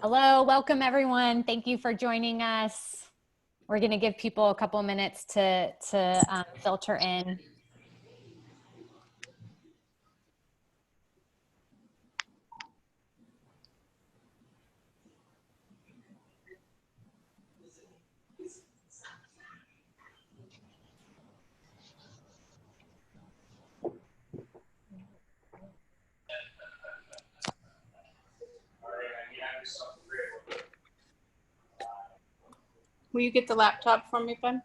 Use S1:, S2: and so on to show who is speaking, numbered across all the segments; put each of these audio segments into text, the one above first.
S1: Hello, welcome everyone. Thank you for joining us. We're going to give people a couple minutes to filter in.
S2: Will you get the laptop for me, Ben?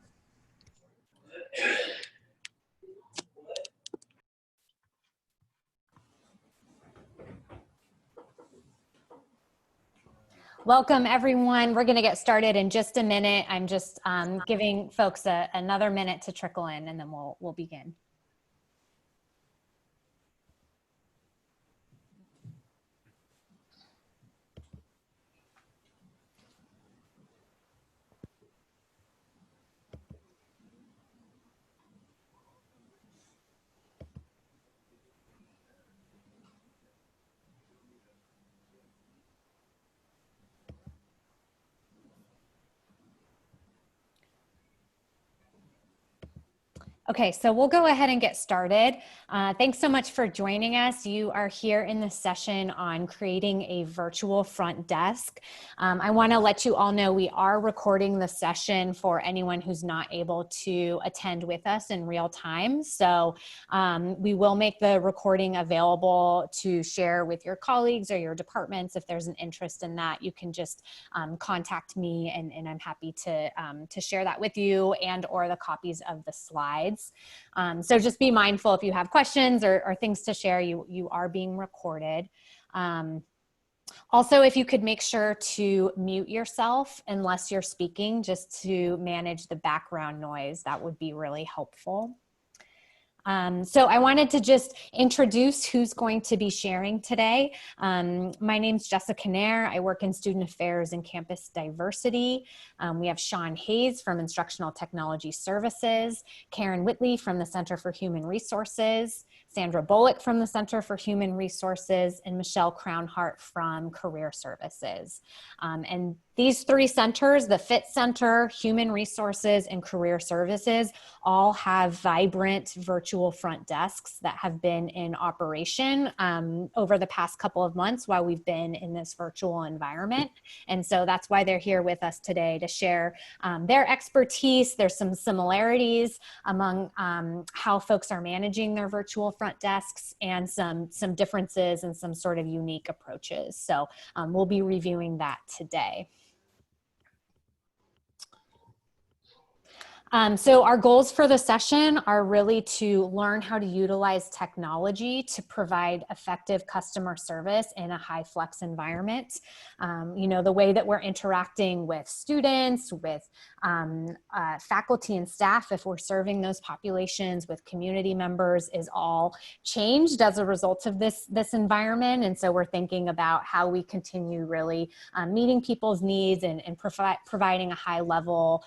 S1: Welcome everyone. We're going to get started in just a minute. I'm just giving folks another minute to trickle in, and then we'll begin. Okay, so we'll go ahead and get started. Thanks so much for joining us. You are here in this session on creating a virtual front desk. I want to let you all know we are recording the session for anyone who's not able to attend with us in real time. So we will make the recording available to share with your colleagues or your departments. If there's an interest in that, you can just contact me, and I'm happy to share that with you and or the copies of the slides. So just be mindful if you have questions or things to share, you are being recorded. Also, if you could make sure to mute yourself unless you're speaking, just to manage the background noise, that would be really helpful. So I wanted to just introduce who's going to be sharing today. My name's Jessica Nair. I work in student affairs and campus diversity. We have Sean Hayes from Instructional Technology Services, Karen Whitley from the Center for Human Resources, Sandra Bullock from the Center for Human Resources, and Michelle Crownhart from Career Services. And these three centers, the FIT Center, Human Resources, and Career Services, all have vibrant virtual front desks that have been in operation over the past couple of months while we've been in this virtual environment. And so that's why they're here with us today to share their expertise. There's some similarities among how folks are managing their virtual front desks and some differences and some sort of unique approaches. So we'll be reviewing that today. So our goals for the session are really to learn how to utilize technology to provide effective customer service in a high flex environment. You know, the way that we're interacting with students, with faculty and staff, if we're serving those populations, with community members, is all changed as a result of this environment. And so we're thinking about how we continue really meeting people's needs and providing a high level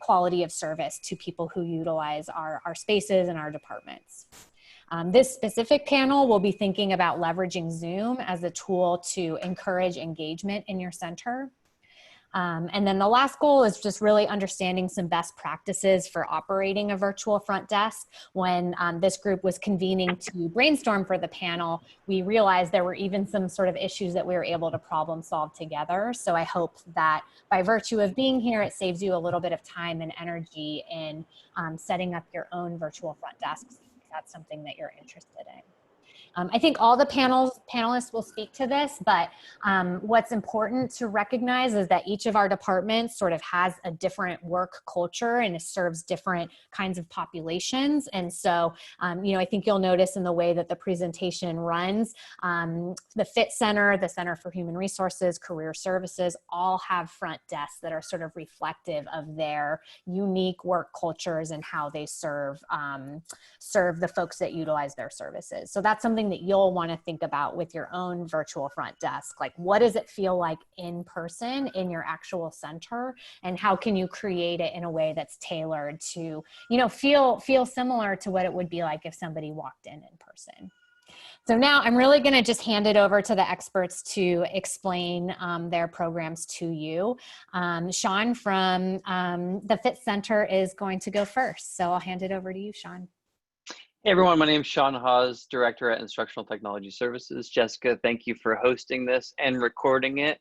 S1: quality of service to people who utilize our spaces and our departments. This specific panel will be thinking about leveraging Zoom as a tool to encourage engagement in your center. And then the last goal is just really understanding some best practices for operating a virtual front desk. When this group was convening to brainstorm for the panel, we realized there were even some sort of issues that we were able to problem solve together. So I hope that by virtue of being here, it saves you a little bit of time and energy in setting up your own virtual front desks, if that's something that you're interested in. I think all the panelists will speak to this, but what's important to recognize is that each of our departments sort of has a different work culture and it serves different kinds of populations. And so, you know, I think you'll notice in the way that the presentation runs, the FIT Center, the Center for Human Resources, Career Services, all have front desks that are sort of reflective of their unique work cultures and how they serve the folks that utilize their services. So that's something that you'll want to think about with your own virtual front desk. Like, what does it feel like in person in your actual center, and how can you create it in a way that's tailored to, you know, feel similar to what it would be like if somebody walked in person. So now I'm really going to just hand it over to the experts to explain their programs to you. Sean from the Fit Center is going to go first. So I'll hand it over to you, Sean.
S3: Hey everyone, my name is Sean Hawes, Director at Instructional Technology Services. Jessica, thank you for hosting this and recording it.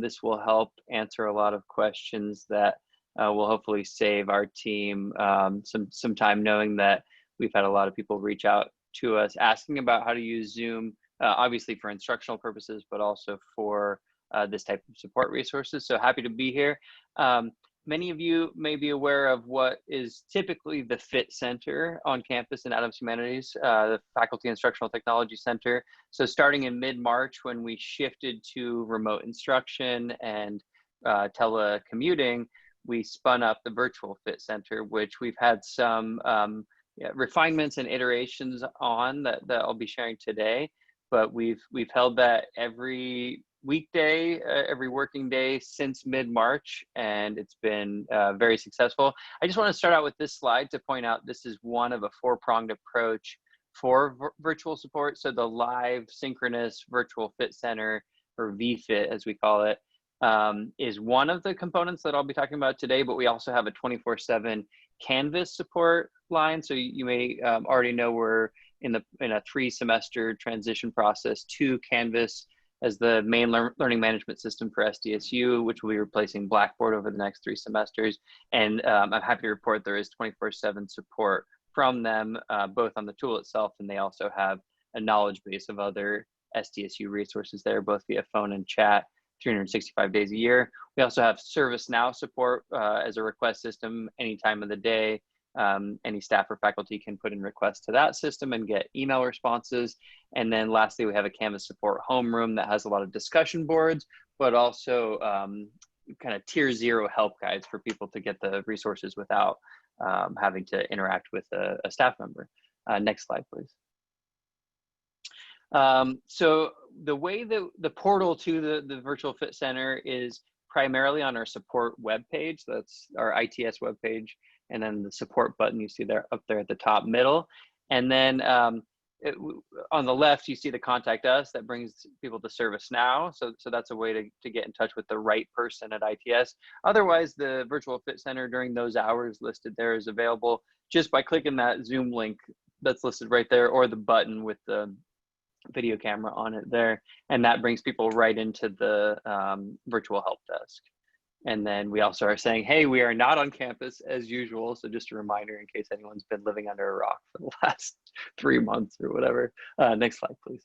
S3: This will help answer a lot of questions that will hopefully save our team some time, knowing that we've had a lot of people reach out to us asking about how to use Zoom, obviously for instructional purposes, but also for this type of support resources. So happy to be here. Many of you may be aware of what is typically the Fit Center on campus in Adams Humanities, the Faculty Instructional Technology Center. So starting in mid-March, when we shifted to remote instruction and telecommuting, we spun up the virtual Fit Center, which we've had some refinements and iterations on that I'll be sharing today. But we've held that every weekday, every working day since mid-March, and it's been very successful. I just want to start out with this slide to point out this is one of a four-pronged approach for virtual support. So the live synchronous virtual Fit Center, or VFit as we call it, is one of the components that I'll be talking about today, but we also have a 24/7 Canvas support line. So you may already know we're in a 3-semester transition process to Canvas as the main learning management system for SDSU, which will be replacing Blackboard over the next 3 semesters. And I'm happy to report there is 24/7 support from them, both on the tool itself, and they also have a knowledge base of other SDSU resources there, both via phone and chat, 365 days a year. We also have ServiceNow support as a request system any time of the day. Any staff or faculty can put in requests to that system and get email responses. And then lastly, we have a Canvas support homeroom that has a lot of discussion boards, but also kind of tier 0 help guides for people to get the resources without having to interact with a staff member. Next slide, please. So the way that the portal to the Virtual Fit Center is primarily on our support webpage. That's our ITS webpage. And then the support button you see there up there at the top middle. And then on the left, you see the contact us that brings people to ServiceNow. So that's a way to get in touch with the right person at ITS. Otherwise, the Virtual Fit Center during those hours listed there is available just by clicking that Zoom link that's listed right there, or the button with the video camera on it there. And that brings people right into the virtual help desk. And then we also are saying, hey, we are not on campus as usual. So just a reminder in case anyone's been living under a rock for the last 3 months or whatever. Next slide, please.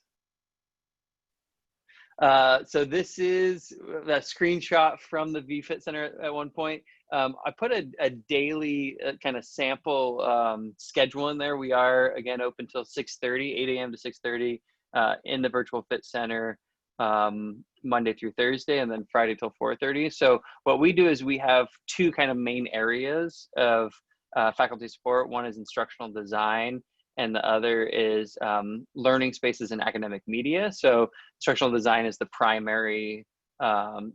S3: So this is a screenshot from the VFit Center at one point. I put a daily kind of sample schedule in there. We are, again, open till 6:30, 8 a.m. to 6:30 in the Virtual Fit Center. Monday through Thursday, and then Friday till 4:30. So what we do is we have 2 kind of main areas of faculty support. One is instructional design, and the other is learning spaces and academic media. So instructional design is the primary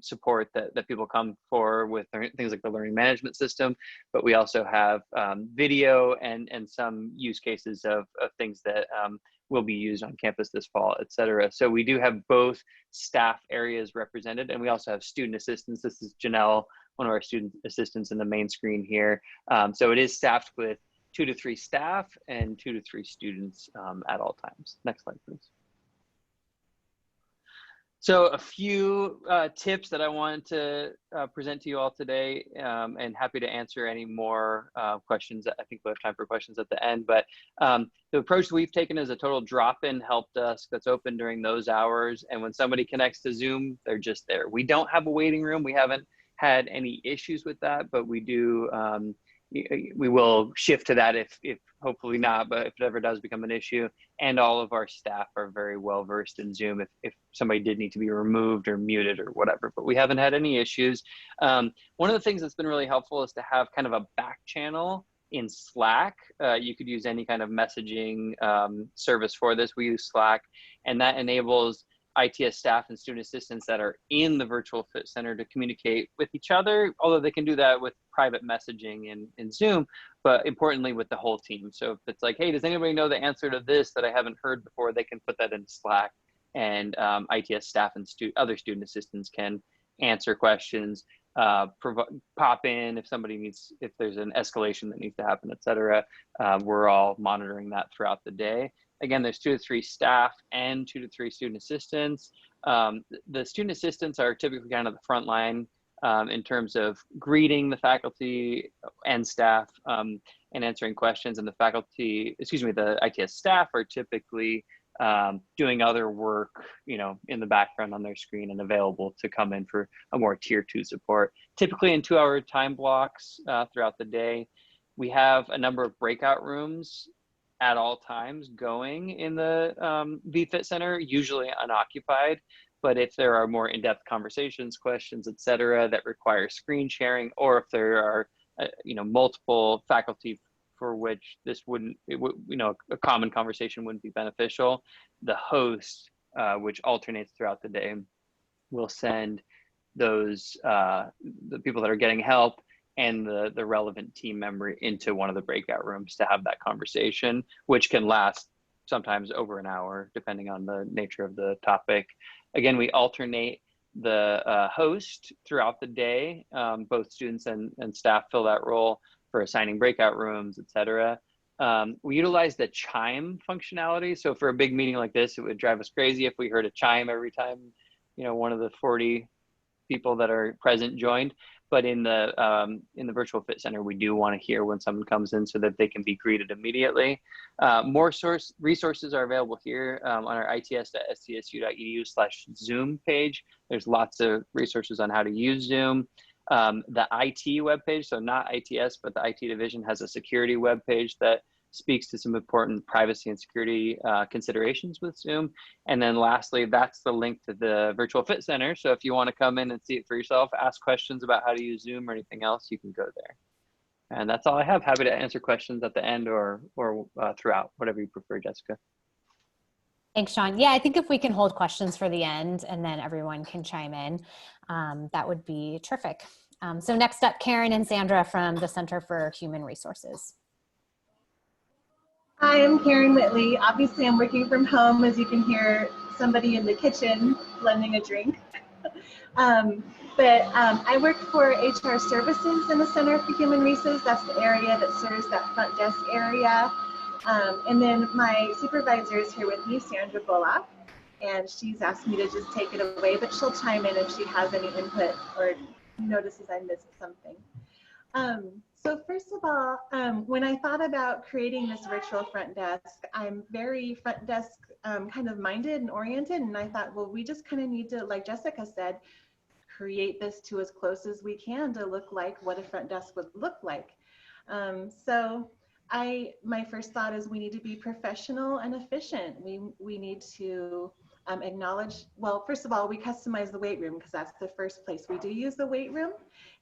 S3: support that people come for with things like the learning management system, but we also have video and some use cases of things that will be used on campus this fall, et cetera. So we do have both staff areas represented, and we also have student assistants. This is Janelle, one of our student assistants in the main screen here. So it is staffed with 2 to 3 staff and 2 to 3 students at all times. Next slide, please. So a few tips that I wanted to present to you all today, and happy to answer any more questions. I think we'll have time for questions at the end, but the approach we've taken is a total drop-in help desk that's open during those hours. And when somebody connects to Zoom, they're just there. We don't have a waiting room. We haven't had any issues with that, but we do, we will shift to that if hopefully not, but if it ever does become an issue. And all of our staff are very well versed in Zoom if somebody did need to be removed or muted or whatever, but we haven't had any issues. One of the things that's been really helpful is to have kind of a back channel in Slack. You could use any kind of messaging service for this. We use Slack, and that enables ITS staff and student assistants that are in the virtual fit center to communicate with each other, although they can do that with private messaging in Zoom, but importantly with the whole team. So if it's like, hey, does anybody know the answer to this that I haven't heard before, they can put that in Slack, and ITS staff and other student assistants can answer questions, pop in if somebody needs, if there's an escalation that needs to happen, et cetera. We're all monitoring that throughout the day. Again, there's 2 to 3 staff and 2 to 3 student assistants. The student assistants are typically kind of the front line in terms of greeting the faculty and staff and answering questions. And the faculty, excuse me, the ITS staff are typically doing other work, you know, in the background on their screen and available to come in for a more tier 2 support, typically in 2-hour time blocks throughout the day. We have a number of breakout rooms at all times going in the VFit Center, usually unoccupied. But if there are more in-depth conversations, questions, et cetera, that require screen sharing, or if there are, you know, multiple faculty for which this wouldn't, you know, a common conversation wouldn't be beneficial, the host, which alternates throughout the day, will send those, the people that are getting help and the relevant team member into one of the breakout rooms to have that conversation, which can last sometimes over an hour, depending on the nature of the topic. Again, we alternate the host throughout the day. Both students and staff fill that role for assigning breakout rooms, et cetera. We utilize the chime functionality. So for a big meeting like this, it would drive us crazy if we heard a chime every time, you know, one of the 40 people that are present joined. But in the virtual fit center, we do want to hear when someone comes in so that they can be greeted immediately. More resources are available here on our its.stsu.edu/Zoom page. There's lots of resources on how to use Zoom. The IT webpage, so not ITS, but the IT division has a security webpage that speaks to some important privacy and security considerations with Zoom. And then lastly, that's the link to the Virtual Fit Center. So if you want to come in and see it for yourself, ask questions about how to use Zoom or anything else, you can go there. And that's all I have. Happy to answer questions at the end or throughout, whatever you prefer, Jessica.
S1: Thanks, Sean. Yeah, I think if we can hold questions for the end and then everyone can chime in, that would be terrific. So next up, Karen and Sandra from the Center for Human Resources.
S4: Hi, I'm Karen Whitley. Obviously, I'm working from home, as you can hear somebody in the kitchen blending a drink. I work for HR Services in the Center for Human Resources. That's the area that serves that front desk area. And then my supervisor is here with me, Sandra Bullock, and she's asked me to just take it away, but she'll chime in if she has any input or notices I missed something. So first of all, when I thought about creating this virtual front desk, I'm very front desk kind of minded and oriented, and I thought, well, we just kind of need to, like Jessica said, create this to as close as we can to look like what a front desk would look like. My first thought is we need to be professional and efficient. We need to acknowledge, well, first of all, we customize the weight room because that's the first place we do use the weight room.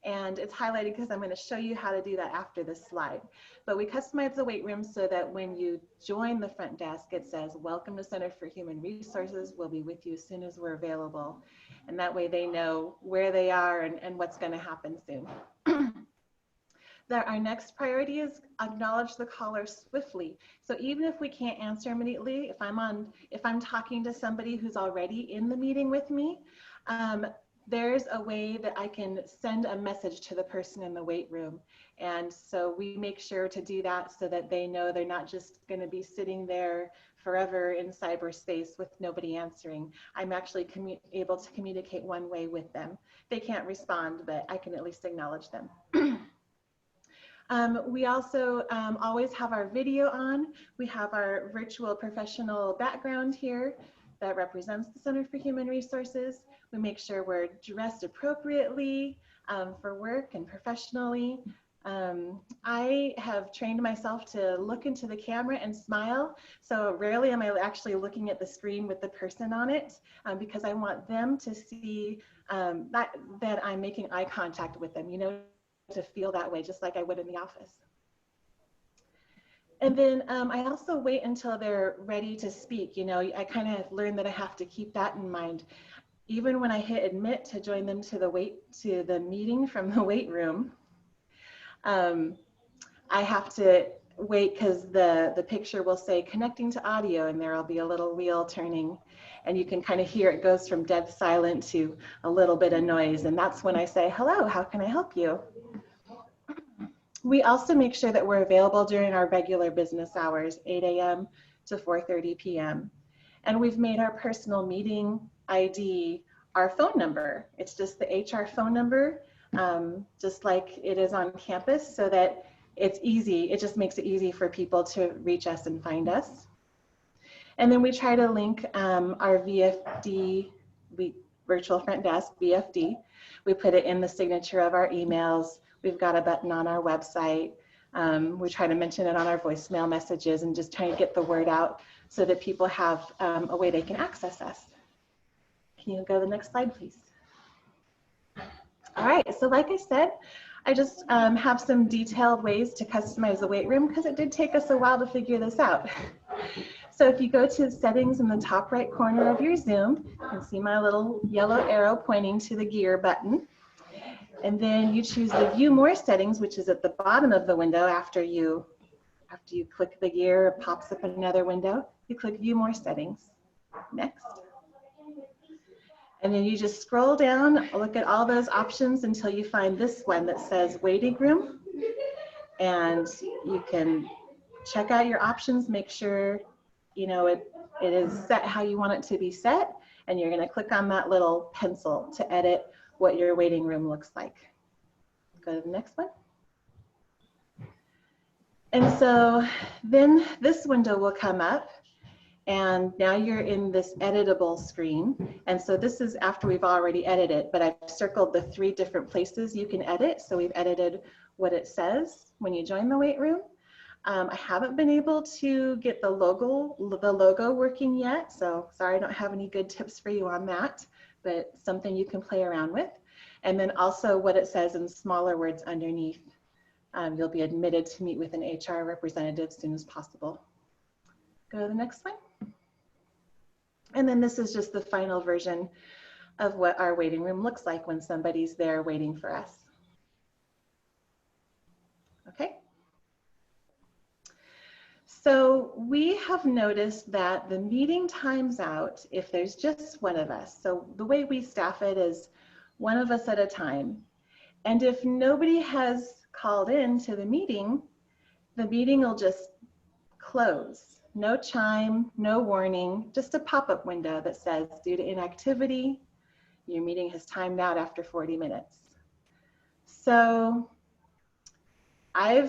S4: And it's highlighted because I'm going to show you how to do that after this slide. But we customize the weight room so that when you join the front desk, it says, welcome to Center for Human Resources. We'll be with you as soon as we're available. And that way they know where they are and what's going to happen soon. Our next priority is acknowledge the caller swiftly. So even if we can't answer immediately, if I'm talking to somebody who's already in the meeting with me, there's a way that I can send a message to the person in the weight room. And so we make sure to do that so that they know they're not just going to be sitting there forever in cyberspace with nobody answering. I'm actually able to communicate one way with them. They can't respond, but I can at least acknowledge them. We also always have our video on. We have our virtual professional background here that represents the Center for Human Resources. We make sure we're dressed appropriately for work and professionally. I have trained myself to look into the camera and smile. So rarely am I actually looking at the screen with the person on it because I want them to see that I'm making eye contact with them, you know, to feel that way, just like I would in the office. And then I also wait until they're ready to speak. You know, I kind of learned that I have to keep that in mind. Even when I hit admit to join them to the meeting from the wait room, I have to wait because the picture will say connecting to audio, and there will be a little wheel turning, and you can kind of hear it goes from dead silent to a little bit of noise. And that's when I say, hello, how can I help you? We also make sure that we're available during our regular business hours, 8 a.m. to 4:30 p.m. And we've made our personal meeting ID our phone number. It's just the HR phone number, just like it is on campus, so that it's easy. It just makes it easy for people to reach us and find us. And then we try to link our VFD, virtual front desk, VFD. We put it in the signature of our emails. We've got a button on our website. We try to mention it on our voicemail messages and just try to get the word out so that people have a way they can access us. Can you go to the next slide, please? All right, so like I said, I just have some detailed ways to customize the wait room because it did take us a while to figure this out. So if you go to settings in the top right corner of your Zoom, you can see my little yellow arrow pointing to the gear button. And then you choose the view more settings, which is at the bottom of the window. After you click the gear, it pops up another window. You click view more settings. Next. And then you just scroll down, look at all those options until you find this one that says waiting room. And you can check out your options, make sure you know it is set how you want it to be set. And you're going to click on that little pencil to edit what your waiting room looks like. Go to the next one. And so then this window will come up, and now you're in this editable screen. And so this is after we've already edited, but I've circled the 3 different places you can edit. So we've edited what it says when you join the wait room. I haven't been able to get the logo working yet. So sorry, I don't have any good tips for you on that, but something you can play around with. And then also what it says in smaller words underneath. You'll be admitted to meet with an HR representative as soon as possible. Go to the next one. And then this is just the final version of what our waiting room looks like when somebody's there waiting for us. Okay. So we have noticed that the meeting times out if there's just one of us. So the way we staff it is one of us at a time. And if nobody has called in to the meeting will just close. No chime, no warning, just a pop-up window that says, due to inactivity, your meeting has timed out after 40 minutes. So I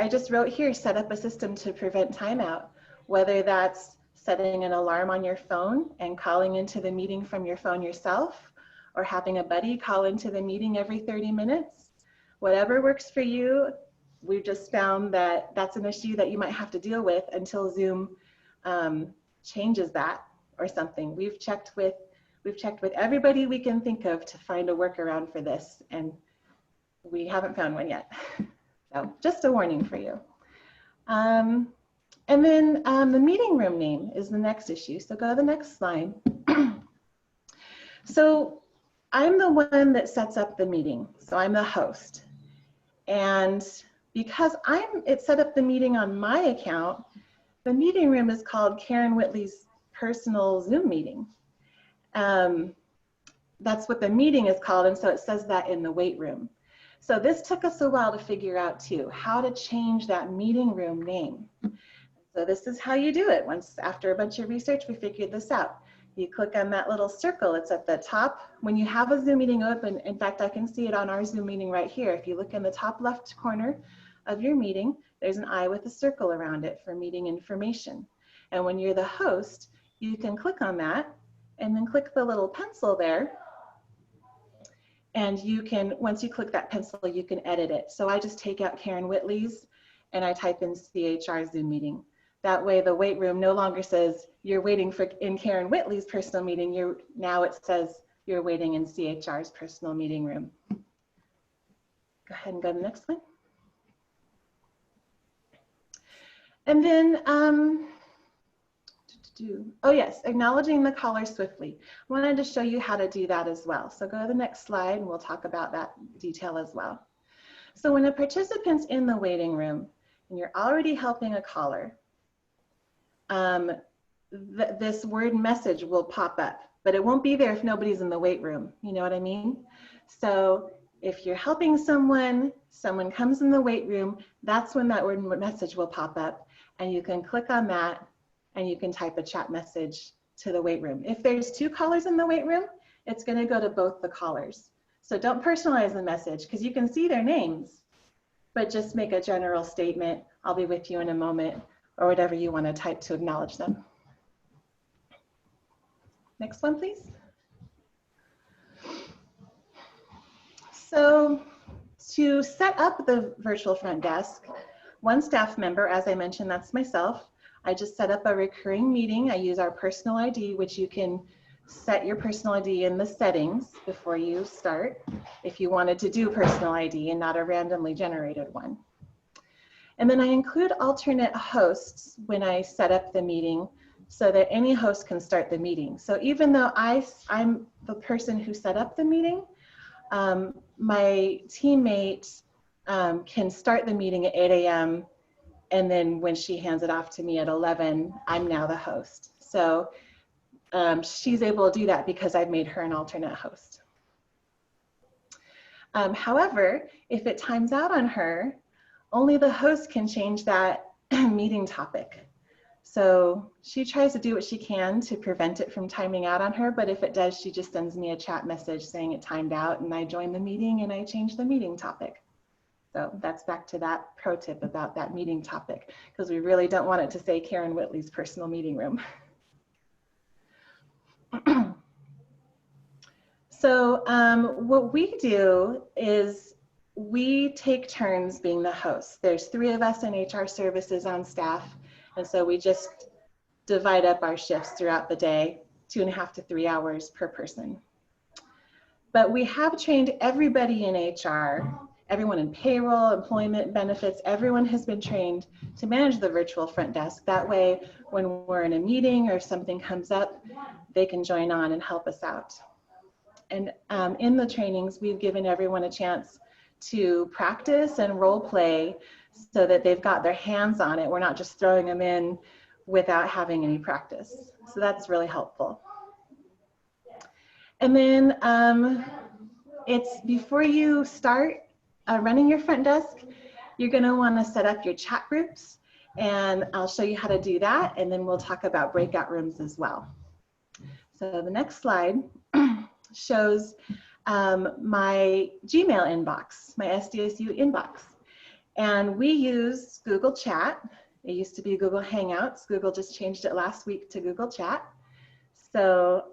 S4: just wrote here, set up a system to prevent timeout, whether that's setting an alarm on your phone and calling into the meeting from your phone yourself, or having a buddy call into the meeting every 30 minutes. Whatever works for you. We've just found that that's an issue that you might have to deal with until Zoom changes that or something. We've checked with everybody we can think of to find a workaround for this, and we haven't found one yet. So just a warning for you. And then the meeting room name is the next issue. So go to the next slide. So I'm the one that sets up the meeting. So I'm the host. And because it set up the meeting on my account, the meeting room is called Karen Whitley's personal Zoom meeting. That's what the meeting is called, and so it says that in the wait room. So this took us a while to figure out too, how to change that meeting room name. So this is how you do it. Once after a bunch of research, we figured this out. You click on that little circle, it's at the top. When you have a Zoom meeting open, in fact, I can see it on our Zoom meeting right here. If you look in the top left corner of your meeting, there's an eye with a circle around it for meeting information. And when you're the host, you can click on that and then click the little pencil there. And you can, once you click that pencil, you can edit it. So I just take out Karen Whitley's and I type in CHR Zoom meeting. That way the wait room no longer says you're waiting for in Karen Whitley's personal meeting. Now it says you're waiting in CHR's personal meeting room. Go ahead and go to the next one. And then, oh yes, acknowledging the caller swiftly. I wanted to show you how to do that as well. So go to the next slide and we'll talk about that detail as well. So when a participant's in the waiting room and you're already helping a caller, this word message will pop up, but it won't be there if nobody's in the wait room. You know what I mean? So if you're helping someone, someone comes in the wait room, that's when that word message will pop up, and you can click on that and you can type a chat message to the wait room. If there's 2 callers in the wait room, it's going to go to both the callers. So don't personalize the message because you can see their names, but just make a general statement, I'll be with you in a moment, or whatever you want to type to acknowledge them. Next one, please. So to set up the virtual front desk, one staff member, as I mentioned, that's myself, I just set up a recurring meeting. I use our personal ID, which you can set your personal ID in the settings before you start if you wanted to do personal ID and not a randomly generated one. And then I include alternate hosts when I set up the meeting so that any host can start the meeting. So even though I'm the person who set up the meeting, my teammate can start the meeting at 8 a.m. and then when she hands it off to me at 11, I'm now the host. So she's able to do that because I've made her an alternate host. However, if it times out on her, only the host can change that meeting topic. So she tries to do what she can to prevent it from timing out on her, but if it does, she just sends me a chat message saying it timed out, and I join the meeting and I change the meeting topic. So that's back to that pro tip about that meeting topic, because we really don't want it to say Karen Whitley's personal meeting room. So what we do is we take turns being the host. There's 3 of us in HR services on staff, and so we just divide up our shifts throughout the day, 2.5 to 3 hours per person. But we have trained everybody in HR, everyone in payroll, employment benefits, everyone has been trained to manage the virtual front desk. That way, when we're in a meeting or if something comes up, they can join on and help us out. And in the trainings, we've given everyone a chance to practice and role play so that they've got their hands on it. We're not just throwing them in without having any practice. So that's really helpful. And then it's before you start running your front desk, you're going to want to set up your chat groups, and I'll show you how to do that, and then we'll talk about breakout rooms as well. So the next slide shows my Gmail inbox, my SDSU inbox. And we use Google Chat. It used to be Google Hangouts. Google just changed it last week to Google Chat. So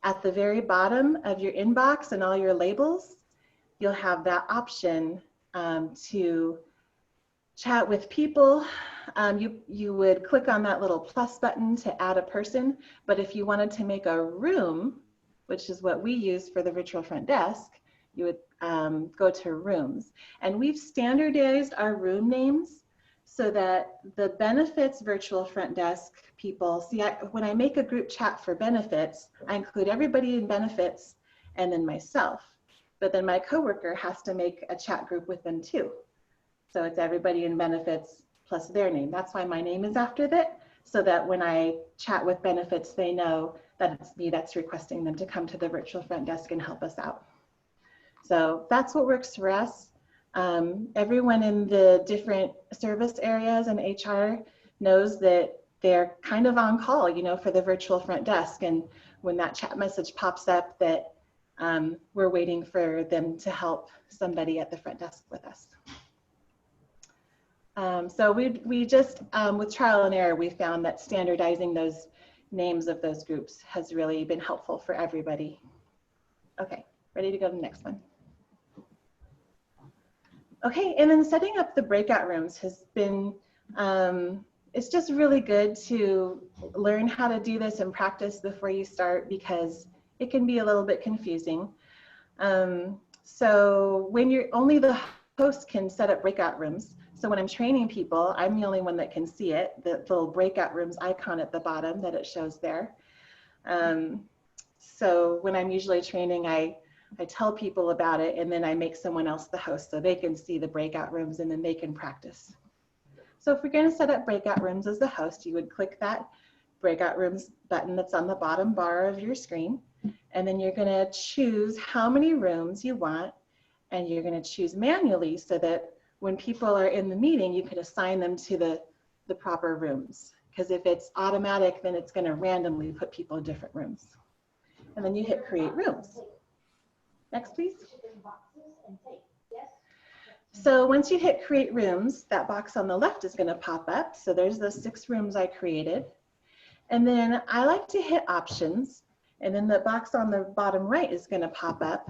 S4: at the very bottom of your inbox and all your labels, you'll have that option to chat with people. You would click on that little plus button to add a person, but if you wanted to make a room, which is what we use for the virtual front desk, you would go to rooms. And we've standardized our room names so that the benefits virtual front desk people, see, when I make a group chat for benefits, I include everybody in benefits and then myself. But then my coworker has to make a chat group with them too. So it's everybody in benefits plus their name. That's why my name is after that, so that when I chat with benefits, they know that it's me that's requesting them to come to the virtual front desk and help us out. So that's what works for us. Everyone in the different service areas and HR knows that they're kind of on call, you know, for the virtual front desk. And when that chat message pops up, that we're waiting for them to help somebody at the front desk with us. So we just, with trial and error, we found that standardizing those names of those groups has really been helpful for everybody. Okay, ready to go to the next one. Okay, and then setting up the breakout rooms has been, it's just really good to learn how to do this and practice before you start, because it can be a little bit confusing. So when you're, only the host can set up breakout rooms. So when I'm training people, I'm the only one that can see it, the little breakout rooms icon at the bottom that it shows there. So when I'm usually training, I tell people about it, and then I make someone else the host so they can see the breakout rooms and then they can practice. So if we're going to set up breakout rooms as the host, you would click that breakout rooms button that's on the bottom bar of your screen, and then you're going to choose how many rooms you want, and you're going to choose manually so that when people are in the meeting, you can assign them to the proper rooms. Because if it's automatic, then it's going to randomly put people in different rooms. And then you hit create rooms. Next, please. So once you hit create rooms, that box on the left is going to pop up. So there's the 6 rooms I created. And then I like to hit options. And then the box on the bottom right is going to pop up.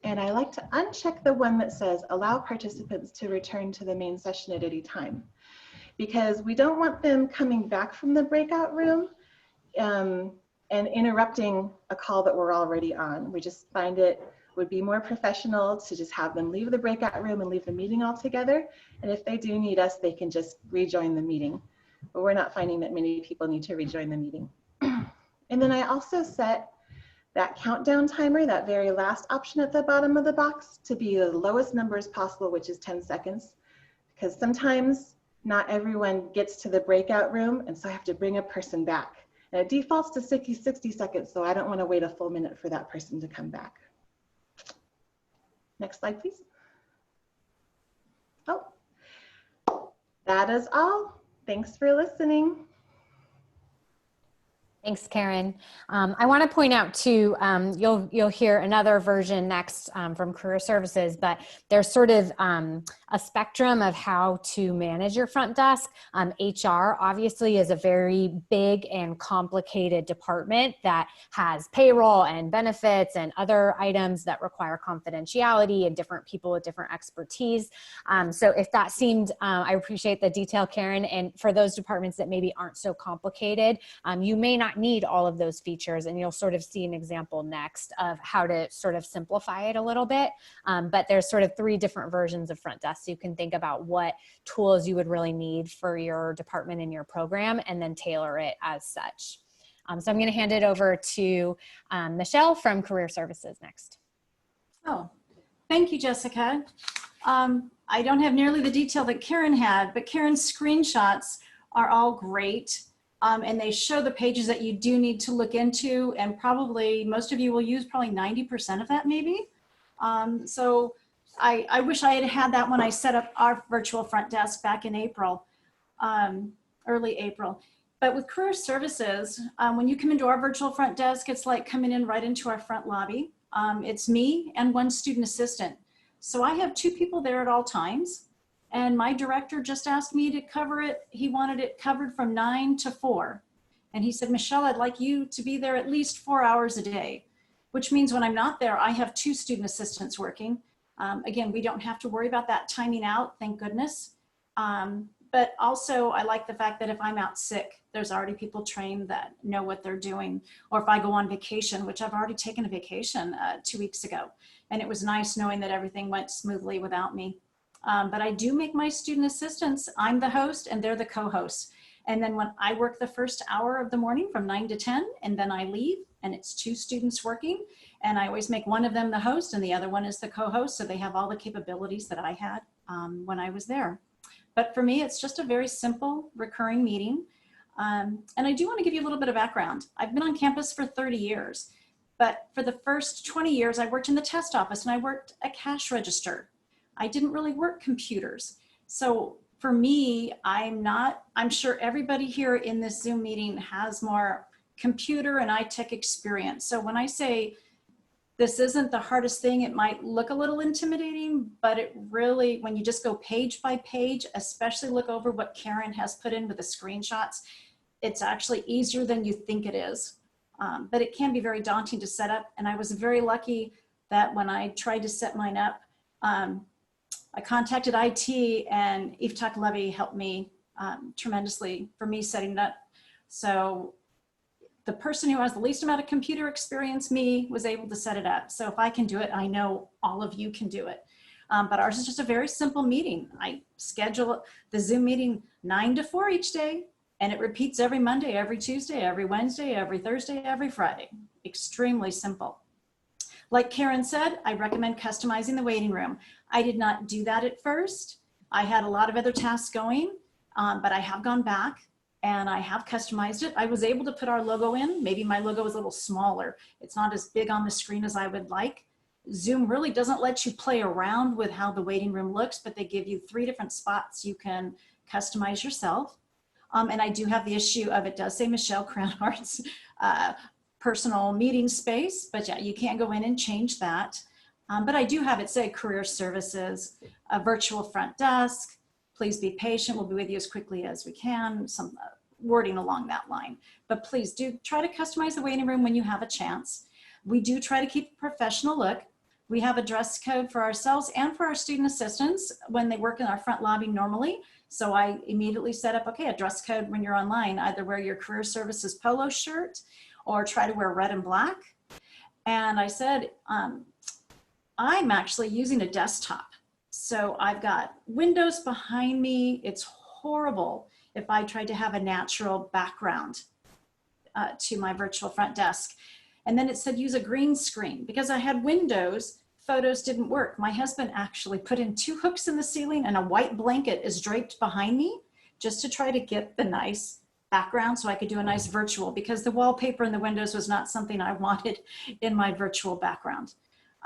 S4: And I like to uncheck the one that says allow participants to return to the main session at any time, because we don't want them coming back from the breakout room and interrupting a call that we're already on. We just find it would be more professional to just have them leave the breakout room and leave the meeting altogether. And if they do need us, they can just rejoin the meeting. But we're not finding that many people need to rejoin the meeting. And then I also set that countdown timer, that very last option at the bottom of the box, to be the lowest number as possible, which is 10 seconds. Because sometimes not everyone gets to the breakout room, and so I have to bring a person back. And it defaults to 60 seconds, so I don't want to wait a full minute for that person to come back. Next slide, please. Oh, that is all. Thanks for listening.
S1: Thanks, Karen. I want to point out too, you'll hear another version next from Career Services, but there's sort of a spectrum of how to manage your front desk. HR obviously is a very big and complicated department that has payroll and benefits and other items that require confidentiality and different people with different expertise. So if that seemed, I appreciate the detail, Karen, and for those departments that maybe aren't so complicated, you may not need all of those features, and you'll sort of see an example next of how to sort of simplify it a little bit. But there's sort of 3 different versions of front desk, so you can think about what tools you would really need for your department and your program, and then tailor it as such. So I'm going to hand it over to Michelle from Career Services next.
S5: Oh, thank you, Jessica. I don't have nearly the detail that Karen had, but Karen's screenshots are all great. And they show the pages that you do need to look into, and probably most of you will use probably 90% of that maybe. So I wish I had had that when I set up our virtual front desk back in April, early April. But with Career Services, when you come into our virtual front desk, it's like coming in right into our front lobby. It's me and 1 student assistant. So I have 2 people there at all times. And my director just asked me to cover it. He wanted it covered from 9 to 4. And he said, Michelle, I'd like you to be there at least 4 hours a day, which means when I'm not there, I have 2 student assistants working. Again, we don't have to worry about that timing out, thank goodness. But also I like the fact that if I'm out sick, there's already people trained that know what they're doing. Or if I go on vacation, which I've already taken a vacation 2 weeks ago. And it was nice knowing that everything went smoothly without me. But I do make my student assistants, I'm the host and they're the co-hosts. And then when I work the first hour of the morning from 9 to 10, and then I leave and it's 2 students working, and I always make one of them the host and the other one is the co-host. So they have all the capabilities that I had when I was there. But for me, it's just a very simple recurring meeting. And I do want to give you a little bit of background. I've been on campus for 30 years, but for the first 20 years, I worked in the test office and I worked a cash register. I didn't really work computers. So for me, I'm sure everybody here in this Zoom meeting has more computer and iTech experience. So when I say this isn't the hardest thing, it might look a little intimidating, but it really, when you just go page by page, especially look over what Karen has put in with the screenshots, it's actually easier than you think it is. But it can be very daunting to set up. And I was very lucky that when I tried to set mine up, I contacted IT and Iftak Levy helped me tremendously for me setting it up. So the person who has the least amount of computer experience, me, was able to set it up. So if I can do it, I know all of you can do it. But ours is just a very simple meeting. I schedule the Zoom meeting 9 to 4 each day, and it repeats every Monday, every Tuesday, every Wednesday, every Thursday, every Friday. Extremely simple. Like Karen said, I recommend customizing the waiting room. I did not do that at first. I had a lot of other tasks going, but I have gone back and I have customized it. I was able to put our logo in. Maybe my logo is a little smaller. It's not as big on the screen as I would like. Zoom really doesn't let you play around with how the waiting room looks, but they give you 3 different spots you can customize yourself. And I do have the issue of, it does say Michelle Cranhart's personal meeting space, but yeah, you can't go in and change that. But I do have it say career services, a virtual front desk, please be patient, we'll be with you as quickly as we can, some wording along that line. But please do try to customize the waiting room when you have a chance. We do try to keep a professional look. We have a dress code for ourselves and for our student assistants when they work in our front lobby normally. So I immediately set up, okay, a dress code when you're online, either wear your career services polo shirt or try to wear red and black. And I said, I'm actually using a desktop. So I've got windows behind me. It's horrible if I tried to have a natural background to my virtual front desk. And then it said use a green screen. Because I had windows, photos didn't work. My husband actually put in 2 hooks in the ceiling and a white blanket is draped behind me just to try to get the nice background so I could do a nice virtual, because the wallpaper in the windows was not something I wanted in my virtual background.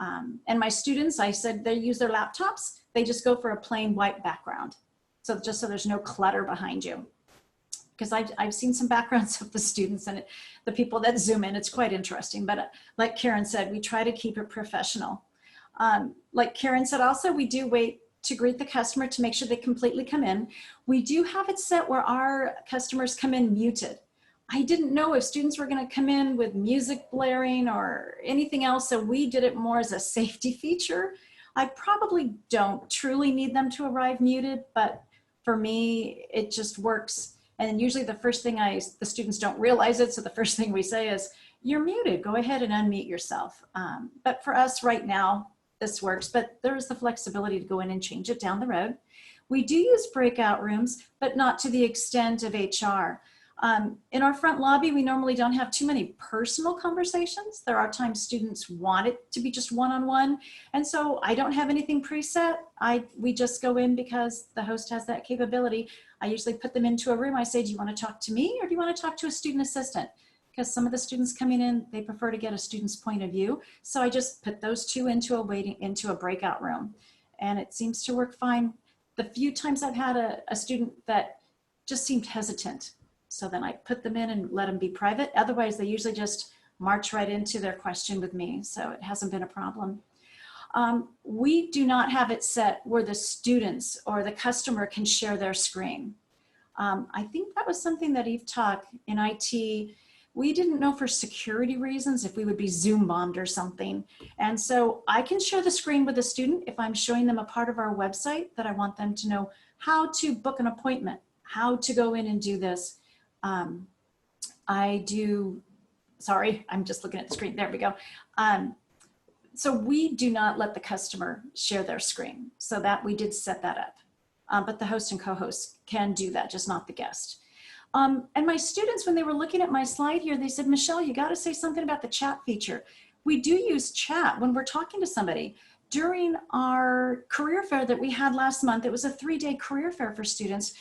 S5: And my students, I said they use their laptops, they just go for a plain white background. So just so there's no clutter behind you. Because I've seen some backgrounds of the students and the people that Zoom in, it's quite interesting. But like Karen said, we try to keep it professional. Like Karen said also, we do wait to greet the customer to make sure they completely come in. We do have it set where our customers come in muted. I didn't know if students were going to come in with music blaring or anything else, so we did it more as a safety feature. I probably don't truly need them to arrive muted, but for me, it just works. And usually the first thing the students don't realize it, so the first thing we say is, you're muted, go ahead and unmute yourself. But for us right now, this works, but there is the flexibility to go in and change it down the road. We do use breakout rooms, but not to the extent of HR. In our front lobby, we normally don't have too many personal conversations. There are times students want it to be just one-on-one. And so I don't have anything preset. We just go in because the host has that capability. I usually put them into a room. I say, do you want to talk to me or do you want to talk to a student assistant? Because some of the students coming in, they prefer to get a student's point of view. So I just put those 2 into a breakout room. And it seems to work fine. The few times I've had a student that just seemed hesitant, so then I put them in and let them be private. Otherwise, they usually just march right into their question with me. So it hasn't been a problem. We do not have it set where the students or the customer can share their screen. I think that was something that Eve Talk in IT, we didn't know for security reasons if we would be Zoom bombed or something. And so I can share the screen with a student if I'm showing them a part of our website that I want them to know how to book an appointment, how to go in and do this. Sorry, I'm just looking at the screen. There we go. So we do not let the customer share their screen. So that we did set that up. But the host and co-host can do that, just not the guest. And my students, when they were looking at my slide here, they said, Michelle, you got to say something about the chat feature. We do use chat when we're talking to somebody. During our career fair that we had last month, it was a 3-day career fair for students.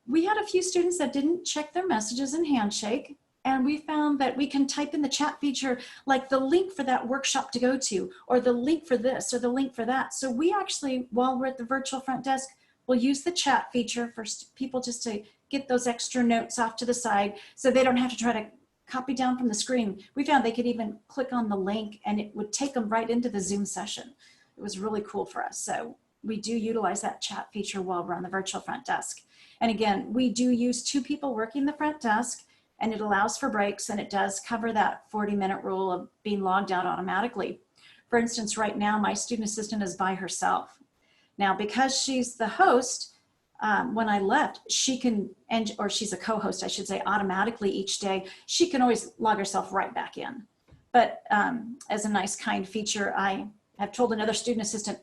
S5: We had a few students that didn't check their messages and handshake, and we found that we can type in the chat feature, like the link for that workshop to go to, or the link for this, or the link for that. So we actually, while we're at the virtual front desk, we'll use the chat feature for people just to get those extra notes off to the side so they don't have to try to copy down from the screen. We found they could even click on the link and it would take them right into the Zoom session. It was really cool for us. So we do utilize that chat feature while we're on the virtual front desk. And again, we do use 2 people working the front desk, and it allows for breaks, and it does cover that 40-minute rule of being logged out automatically. For instance, right now, my student assistant is by herself. Now, because she's the host, when I left, she can, or she's a co-host, I should say, automatically each day, she can always log herself right back in. But as a nice, kind feature, I have told another student assistant,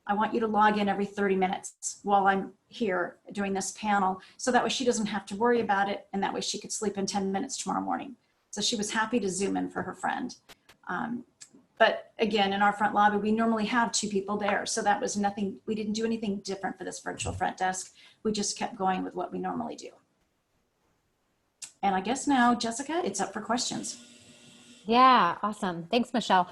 S5: I want you to log in every 30 minutes while I'm here doing this panel. So that way she doesn't have to worry about it. And that way she could sleep in 10 minutes tomorrow morning. So she was happy to Zoom in for her friend. But again, in our front lobby, we normally have 2 people there. So that was nothing, we didn't do anything different for this virtual front desk. We just kept going with what we normally do. And I guess now, Jessica, it's up for questions.
S1: Yeah, awesome. Thanks, Michelle.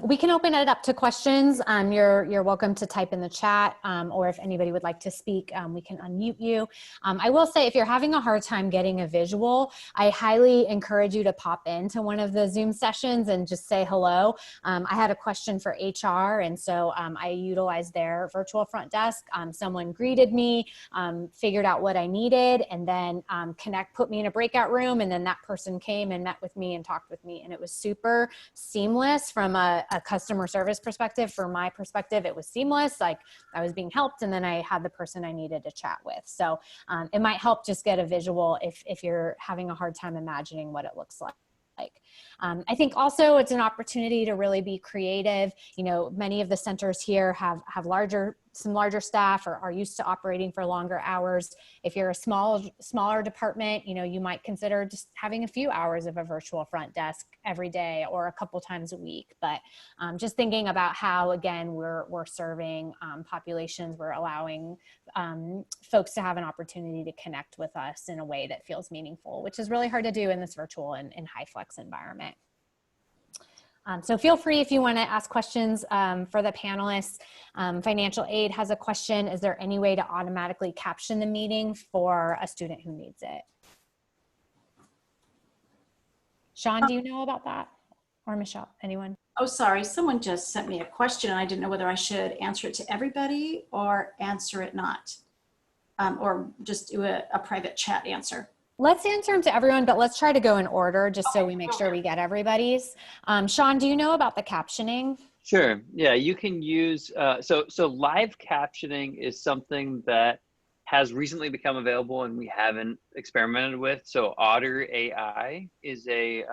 S1: We can open it up to questions. You're welcome to type in the chat, or if anybody would like to speak, we can unmute you. I will say, if you're having a hard time getting a visual, I highly encourage you to pop into one of the Zoom sessions and just say hello. I had a question for HR, and so I utilized their virtual front desk. Someone greeted me, figured out what I needed, and then put me in a breakout room, and then that person came and met with me and talked with me. And it was super seamless from a customer service perspective. From my perspective, it was seamless. Like, I was being helped, and then I had the person I needed to chat with. So it might help just get a visual if you're having a hard time imagining what it looks like. I think also it's an opportunity to really be creative. You know, many of the centers here have some larger staff or are used to operating for longer hours. If you're a smaller department, you know, you might consider just having a few hours of a virtual front desk every day or a couple times a week. But just thinking about how, again, we're serving populations, we're allowing folks to have an opportunity to connect with us in a way that feels meaningful, which is really hard to do in this virtual and high flex environment. So feel free if you want to ask questions for the panelists. Financial aid has a question. Is there any way to automatically caption the meeting for a student who needs it? Sean, do you know about that? Or Michelle, anyone?
S5: Oh, sorry. Someone just sent me a question and I didn't know whether I should answer it to everybody or answer it not, or just do a private chat answer.
S1: Let's answer them to everyone, but let's try to go in order just so we make sure we get everybody's. Sean, do you know about the captioning?
S3: Sure. Yeah, you can use, so live captioning is something that has recently become available and we haven't experimented with. So Otter AI is a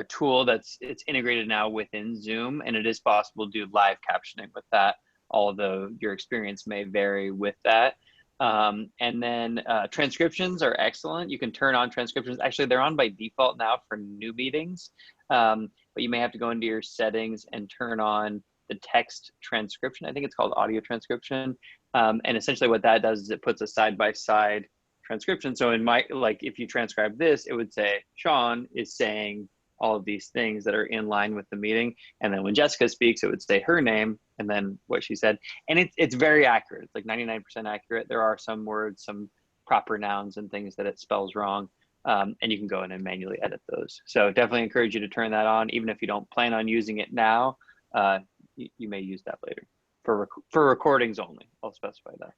S3: tool it's integrated now within Zoom, and it is possible to do live captioning with that, although your experience may vary with that. And then transcriptions are excellent. You can turn on transcriptions. Actually, they're on by default now for new meetings, but you may have to go into your settings and turn on the text transcription. I think it's called audio transcription. And essentially what that does is it puts a side-by-side transcription. So in if you transcribe this, it would say, Sean is saying all of these things that are in line with the meeting. And then when Jessica speaks, it would say her name and then what she said. And it's very accurate. It's like 99% accurate. There are some words, some proper nouns and things that it spells wrong. And you can go in and manually edit those. So definitely encourage you to turn that on. Even if you don't plan on using it now, you may use that later for recordings only. I'll specify that.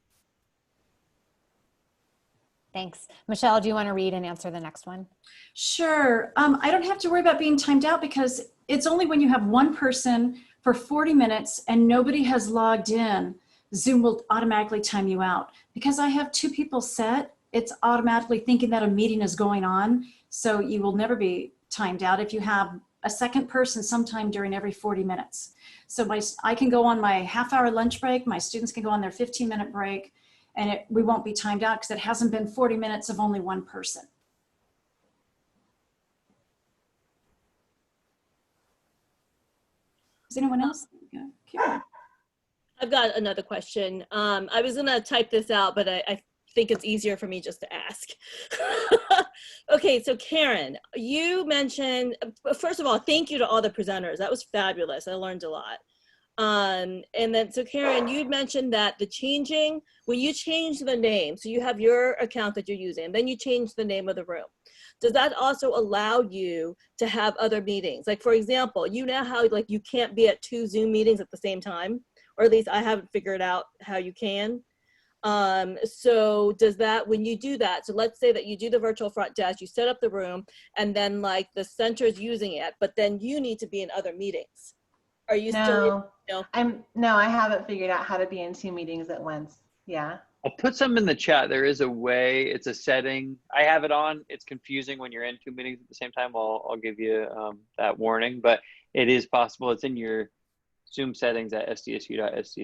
S1: Thanks. Michelle, do you want to read and answer the next one?
S5: Sure. I don't have to worry about being timed out because it's only when you have one person for 40 minutes and nobody has logged in, Zoom will automatically time you out. Because I have 2 people set, it's automatically thinking that a meeting is going on. So you will never be timed out if you have a second person sometime during every 40 minutes. So I can go on my half-hour lunch break, my students can go on their 15-minute break, and we won't be timed out because it hasn't been 40 minutes of only one person. Is anyone else? Yeah.
S6: I've got another question. I was gonna type this out, but I think it's easier for me just to ask. Okay, so Karen, you mentioned, first of all, thank you to all the presenters. That was fabulous. I learned a lot. And then, so Karen, you'd mentioned that when you change the name, so you have your account that you're using, then you change the name of the room. Does that also allow you to have other meetings? Like, for example, you know how you can't be at 2 Zoom meetings at the same time, or at least I haven't figured out how you can. So does that, when you do that, so let's say that you do the virtual front desk, you set up the room, and then the center is using it, but then you need to be in other meetings. Are you still?
S4: No, I haven't figured out how to be in 2 meetings at once. Yeah.
S3: I'll put some in the chat. There is a way, it's a setting. I have it on. It's confusing when you're in 2 meetings at the same time. I'll give you that warning, but it is possible. It's in your Zoom settings at sdsu.zoom.us.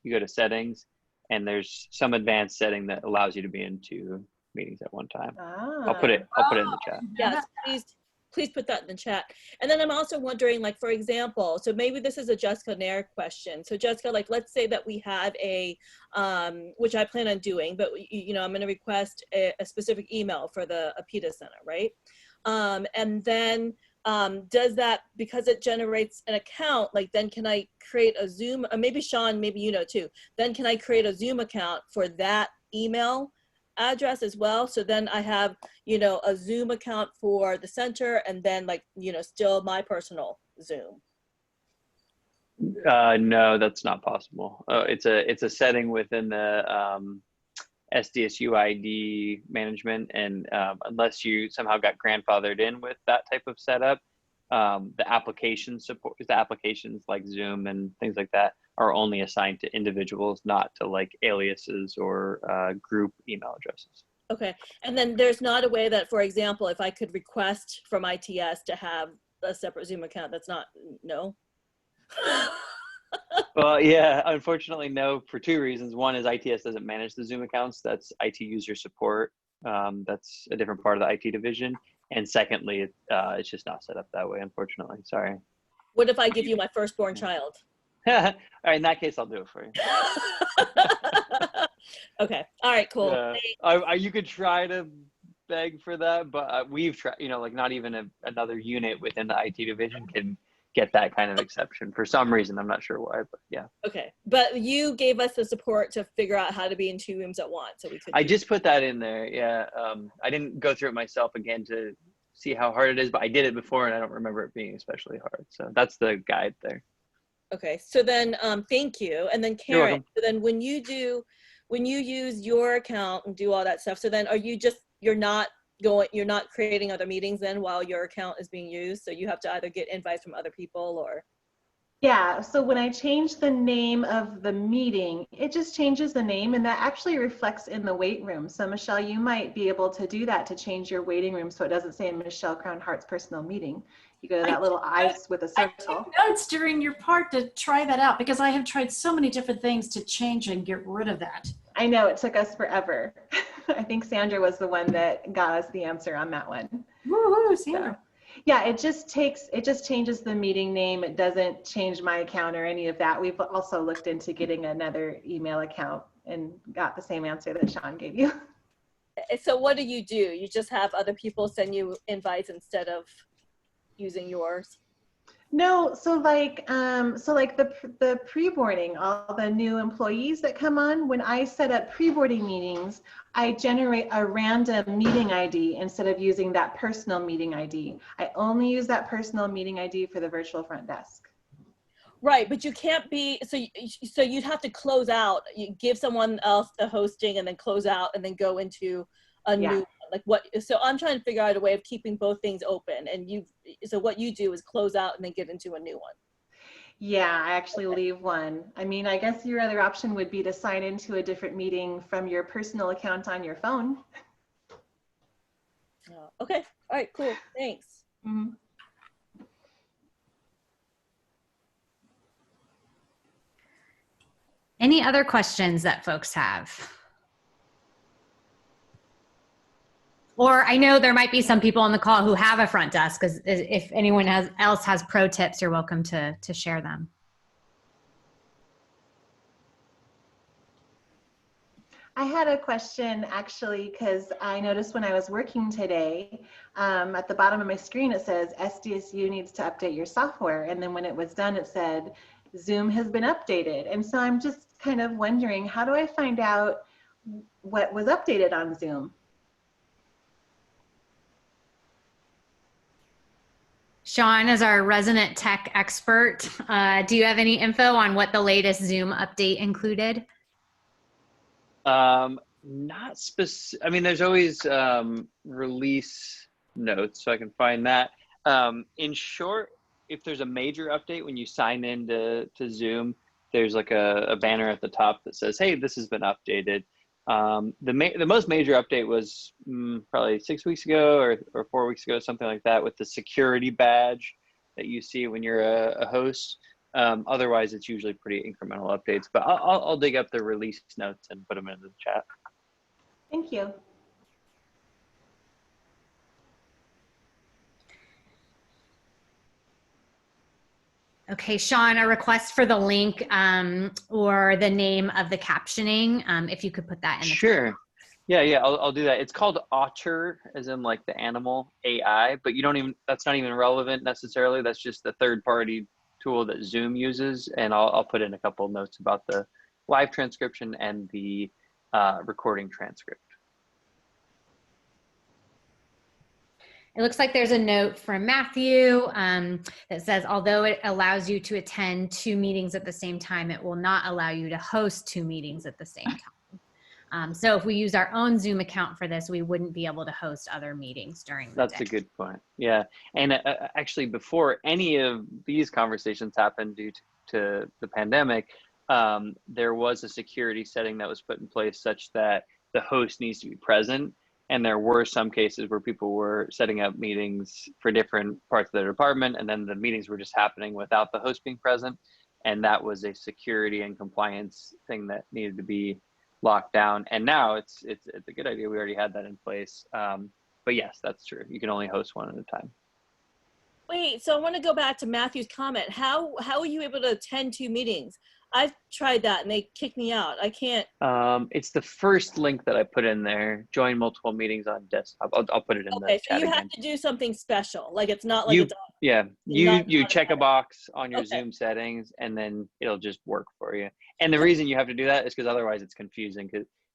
S3: You go to settings, and there's some advanced setting that allows you to be in 2 meetings at one time. I'll put it in the chat.
S6: Yes, please put that in the chat. And then I'm also wondering, like, for example, so maybe this is a Jessica Nair question. So Jessica, like, let's say that we have a, which I plan on doing, but you know, I'm going to request a specific email for the APITA Center, right? And then does that, because it generates an account, like then can I create a Zoom, or maybe Sean, maybe you know too, then can I create a Zoom account for that email address as well? So then I have, you know, a Zoom account for the center, and then, like, you know, still my personal Zoom.
S3: No, that's not possible. It's a setting within the SDSU ID management, and unless you somehow got grandfathered in with that type of setup, the applications like Zoom and things like that are only assigned to individuals, not to like aliases or group email addresses.
S6: Okay, and then there's not a way that, for example, if I could request from ITS to have a separate Zoom account, that's not, no?
S3: Well, yeah, unfortunately, no, for 2 reasons. One is ITS doesn't manage the Zoom accounts. That's IT user support. That's a different part of the IT division. And secondly, it's just not set up that way, unfortunately. Sorry.
S6: What if I give you my firstborn child?
S3: All right, in that case, I'll do it for you.
S6: Okay, all right, cool.
S3: You could try to beg for that, but we've tried, you know, like not even another unit within the IT division can get that kind of exception for some reason. I'm not sure why, but yeah.
S6: Okay, but you gave us the support to figure out how to be in 2 rooms at once, so we could.
S3: I just put that in there. Yeah, I didn't go through it myself again to see how hard it is, but I did it before, and I don't remember it being especially hard. So that's the guide there.
S6: Okay, so then thank you, and then Karen. So then when you use your account and do all that stuff, so then are you just you're not creating other meetings then while your account is being used? So you have to either get invites from other people or.
S4: Yeah, so when I change the name of the meeting, it just changes the name, and that actually reflects in the wait room. So Michelle, you might be able to do that to change your waiting room so it doesn't say Michelle Crown Hart's personal meeting. You go to that little ice with a circle.
S5: I took notes during your part to try that out because I have tried so many different things to change and get rid of that.
S4: I know, it took us forever. I think Sandra was the one that got us the answer on that one.
S5: Woo-hoo, Sandra.
S4: So, yeah, it just changes the meeting name. It doesn't change my account or any of that. We've also looked into getting another email account and got the same answer that Sean gave you.
S6: So what do? You just have other people send you invites instead of using yours?
S4: No, so like the pre-boarding, all the new employees that come on, when I set up pre-boarding meetings, I generate a random meeting ID instead of using that personal meeting ID. I only use that personal meeting ID for the virtual front desk.
S6: Right, but you can't be, so you'd have to close out, you give someone else the hosting and then close out and then go into a new, like what, so I'm trying to figure out a way of keeping both things open, and so what you do is close out and then get into a new one.
S4: Yeah, I actually leave one. I mean, I guess your other option would be to sign into a different meeting from your personal account on your phone.
S6: Okay, all right, cool, thanks.
S4: Mm-hmm.
S1: Any other questions that folks have? Or I know there might be some people on the call who have a front desk, because if anyone else has pro tips, you're welcome to share them.
S4: I had a question actually, because I noticed when I was working today, at the bottom of my screen, it says SDSU needs to update your software. And then when it was done, it said Zoom has been updated. And so I'm just kind of wondering, how do I find out what was updated on Zoom?
S1: Sean is our resident tech expert. Do you have any info on what the latest Zoom update included?
S3: Not specific. I mean, there's always release notes, so I can find that. In short, if there's a major update when you sign in to Zoom, there's like a banner at the top that says, "Hey, this has been updated." The most major update was probably 6 weeks ago or 4 weeks ago, something like that, with the security badge that you see when you're a host. Otherwise, it's usually pretty incremental updates, but I'll dig up the release notes and put them into the chat.
S4: Thank you.
S1: Okay, Sean, a request for the link or the name of the captioning, if you could put that in the
S3: Sure.
S1: chat.
S3: Yeah, I'll do that. It's called Otter, as in like the animal AI, but you don't even, that's not even relevant necessarily. That's just the third-party tool that Zoom uses. And I'll put in a couple of notes about the live transcription and the recording transcript.
S1: It looks like there's a note from Matthew that says, although it allows you to attend 2 meetings at the same time, it will not allow you to host 2 meetings at the same time. So if we use our own Zoom account for this, we wouldn't be able to host other meetings during the day.
S3: That's a good point. Yeah. And actually, before any of these conversations happened due to the pandemic, there was a security setting that was put in place such that the host needs to be present. And there were some cases where people were setting up meetings for different parts of their department, and then the meetings were just happening without the host being present. And that was a security and compliance thing that needed to be locked down. And now it's a good idea. We already had that in place. But yes, that's true. You can only host one at a time.
S6: Wait, so I want to go back to Matthew's comment. How are you able to attend 2 meetings? I've tried that and they kicked me out. I can't.
S3: It's the first link that I put in there. Join multiple meetings on desktop. I'll put it in the
S6: Okay, so
S3: chat
S6: you
S3: again.
S6: have to do something special. Like it's not like it's
S3: you check a box on your
S6: Okay.
S3: Zoom settings, and then it'll just work for you. And the reason you have to do that is because otherwise it's confusing.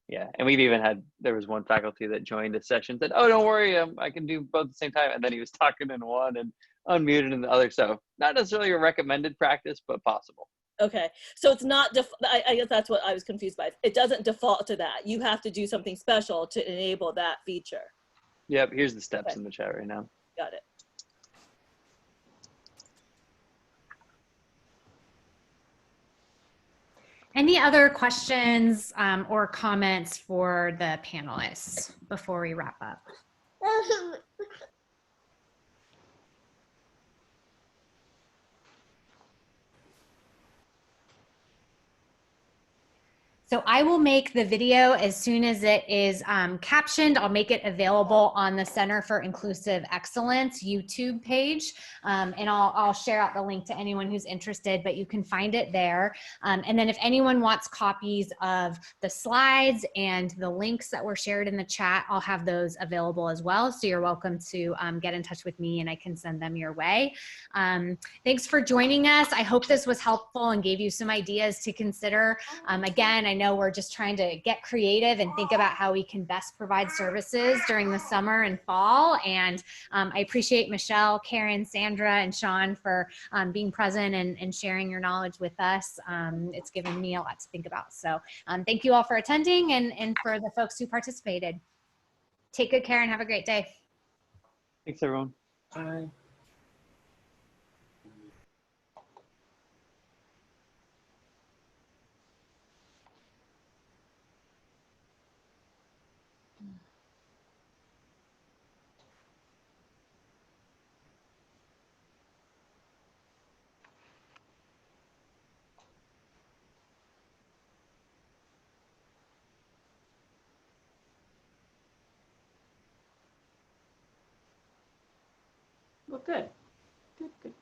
S3: And we've even had, there was one faculty that joined a session that, oh, don't worry, I can do both at the same time. And then he was talking in one and unmuted in the other. So not necessarily a recommended practice, but possible.
S6: Okay, so it's not, I guess that's what I was confused by. It doesn't default to that. You have to do something special to enable that feature.
S3: Yep, here's the steps
S6: Okay.
S3: in the chat right now.
S6: Got it.
S1: Any other questions or comments for the panelists before we wrap up? So I will make the video as soon as it is captioned. I'll make it available on the Center for Inclusive Excellence YouTube page. And I'll share out the link to anyone who's interested, but you can find it there. And then if anyone wants copies of the slides and the links that were shared in the chat, I'll have those available as well. So you're welcome to get in touch with me and I can send them your way. Thanks for joining us. I hope this was helpful and gave you some ideas to consider. Again, I know we're just trying to get creative and think about how we can best provide services during the summer and fall. And I appreciate Michelle, Karen, Sandra, and Sean for being present and sharing your knowledge with us. It's given me a lot to think about. So thank you all for attending and for the folks who participated. Take good care and have a great day.
S3: Thanks, everyone.
S7: Bye. Well, good. Good, good.